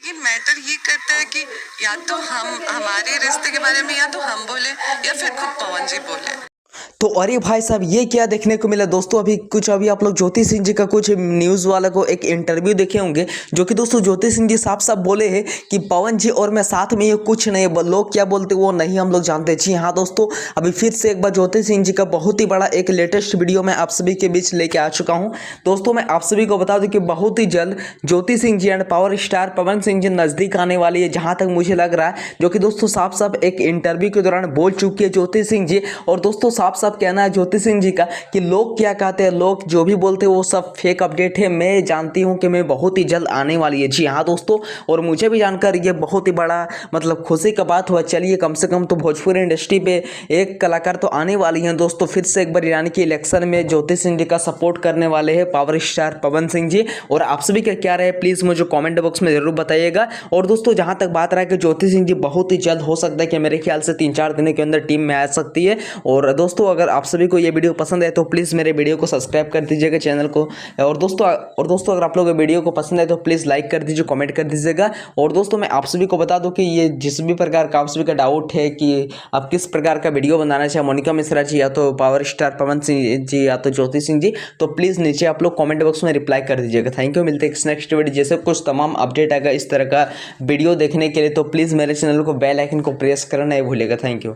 ये मैटर ये करता है कि या तो हम हमारे रिश्ते के बारे में या तो हम बोले या फिर खुद पवन जी बोले। तो अरे भाई साहब ये क्या देखने को मिला दोस्तों, अभी आप लोग ज्योति सिंह जी का कुछ न्यूज़ वाला को एक इंटरव्यू देखे होंगे, जो कि दोस्तों ज्योति सिंह जी साफ साफ बोले हैं कि पवन जी और मैं साथ में ये कुछ नहीं, लोग क्या बोलते वो नहीं हम लोग जानते। जी हाँ दोस्तों, अभी फिर से एक बार ज्योति सिंह जी का बहुत ही बड़ा एक लेटेस्ट वीडियो मैं आप सभी के बीच लेके आ चुका हूँ। दोस्तों मैं आप सभी को बता दूँ कि बहुत ही जल्द Jyoti Singh ji and power star Pawan Singh ji नज़दीक आने वाली है, जहाँ तक मुझे लग रहा है, जो कि दोस्तों साफ साफ एक इंटरव्यू के दौरान बोल चुकी है ज्योति सिंह जी। और दोस्तों साफ साफ कहना है ज्योति सिंह जी का कि लोग क्या कहते हैं, लोग जो भी बोलते हैं वो सब फेक अपडेट है। मैं जानती हूं कि मैं बहुत ही जल्द आने वाली है। जी हाँ दोस्तों, और मुझे भी जानकर ये बहुत ही बड़ा मतलब खुशी का बात हुआ। चलिए कम से कम तो भोजपुरी इंडस्ट्री पे एक कलाकार तो आने वाली हैं दोस्तों फिर से एक बार, यानी कि इलेक्शन में ज्योति सिंह जी का सपोर्ट करने वाले हैं पावर स्टार पवन सिंह जी। और आप सभी का क्या रहे प्लीज़ मुझे कॉमेंट बॉक्स में जरूर बताइएगा। और दोस्तों जहाँ तक बात रहा कि ज्योति सिंह जी बहुत ही जल्द हो सकता है कि मेरे ख्याल से 3-4 दिन के अंदर टीम में आ सकती है। और दोस्तों अगर आप सभी को ये वीडियो पसंद है तो प्लीज़ मेरे वीडियो को सब्सक्राइब कर दीजिएगा चैनल को। और दोस्तों अगर आप लोगों को वीडियो को पसंद है तो प्लीज़ लाइक कर दीजिए, कमेंट कर दीजिएगा। और दोस्तों मैं आप सभी को बता दूं कि ये जिस भी प्रकार का आप सभी का डाउट है कि आप किस प्रकार का वीडियो बनाना चाहे, मोनिका मिश्रा जी या तो पावर स्टार पवन सिंह जी या तो ज्योति सिंह जी, तो प्लीज़ नीचे आप लोग कॉमेंट बॉक्स में रिप्लाई कर दीजिएगा। थैंक यू, मिलते हैं नेक्स्ट वीडियो जैसे कुछ तमाम अपडेट आएगा इस तरह का वीडियो देखने के लिए। तो प्लीज़ मेरे चैनल को बेल आइकन को प्रेस करना नहीं भूलिएगा। Thank you.